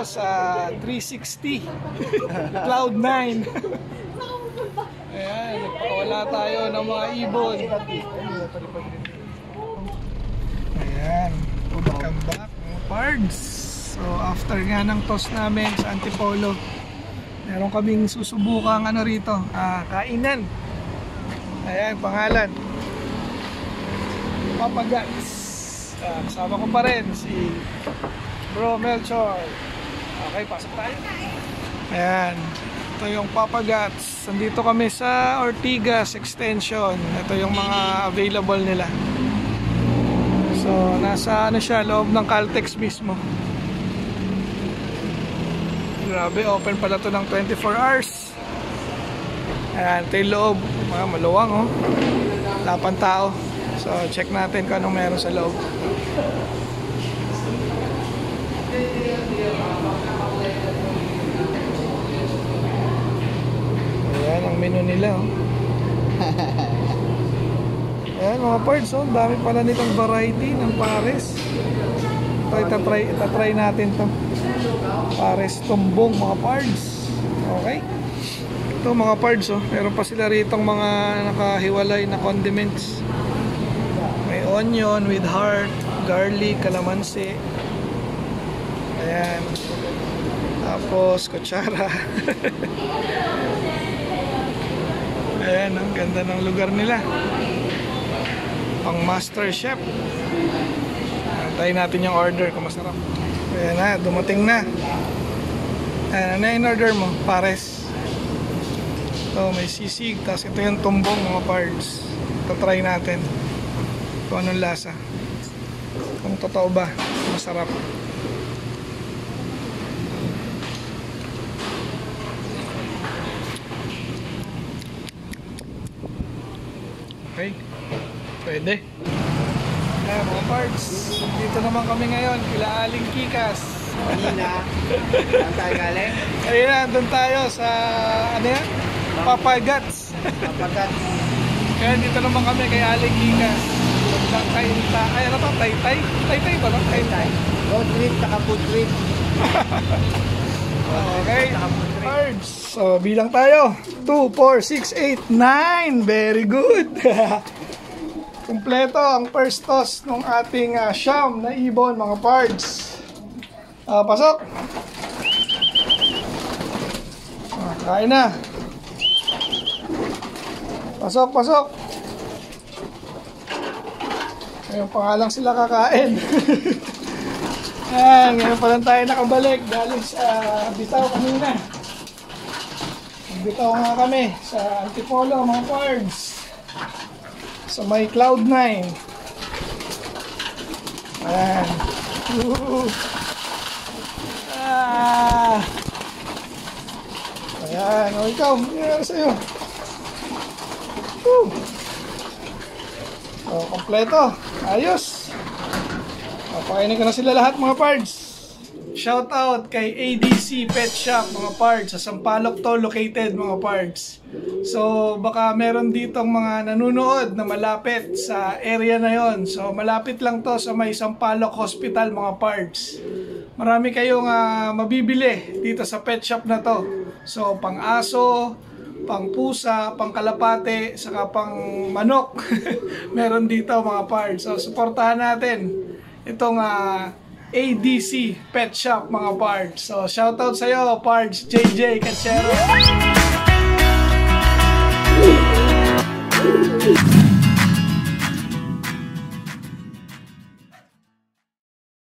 sa 360 Cloud9. Ayan, nagpakawala tayo ng mga ibon. Ayan, welcome back mga pards. So after nga ng toss namin sa Antipolo, meron kaming susubukang ano rito, kainan. Ayan, pangalan Papagats. Kasama ko pa rin si Bro Melchor. Okay, pasok tayo. Ayan, ito yung Papagats. Nandito kami sa Ortigas Extension. Ito yung mga available nila. So nasa ano siya, loob ng Caltex mismo. Grabe, open pala to ng 24 hours. Ayan, ito yung loob. Maluwang oh. Wala pang tao. So check natin kung anong meron sa loob. Ayan ang menu nila oh. Ayan mga pards oh. Dami pala nitong variety ng pares. Ito itatry natin to. Pares tumbong mga pards. Okay. Ito mga pards oh. Meron pa sila ritong mga nakahiwalay na condiments. May onion with heart, garlic, kalamansi. Ayan. Tapos kutsara. Ayan, ang ganda ng lugar nila. Pang master chef. Antayin natin yung order kung masarap. Ayan na, dumating na. Ayan, ano yung order mo? Pares. Ito, may sisig. Tapos ito yung tumbong mga pards. Ito try natin kung anong lasa. Kung totoo ba, masarap. Okay, pwede. Ayan mga pards, dito naman kami ngayon, kila Aling Kikas. Kanina, saan tayo galing? Ayun na, doon tayo sa, ano yan? Papagats. Papagats. Kaya dito naman kami kay Aling Kikas. Ay, ano to? Taytay? Taytay ba no? Taytay. Road trip, saka food trip. Okay, pards. So, bilang tayo. 2, 4, 6, 8, 9. Very good. Kumpleto ang first toss ng ating siyam na ibon mga pards. Pasok. Kain na. Pasok, pasok. Ngayon pa nga lang sila kakain. Ayan, ngayon pa lang tayo nakabalik galing sa Bitaw kanina. Bitaw nga kami sa Antipolo mga pards. Sa may Cloud9. Ayan. Ayan, o ikaw, nangyari sa'yo. So, kompleto. Ayos. Pakainin ko na sila lahat mga pards. Shout out kay ADC Pet Shop mga pards. Sa Sampaloc to located mga pards. So baka meron ditong mga nanunood na malapit sa area na yon. So malapit lang to sa may Sampaloc Hospital mga pards. Marami kayong mabibili dito sa pet shop na to. So pang aso, pang pusa, pang kalapate, saka pang manok. Meron dito mga pards. So suportahan natin itong ADC Pet Shop mga pards. So shoutout sa'yo pards JJ Cachero.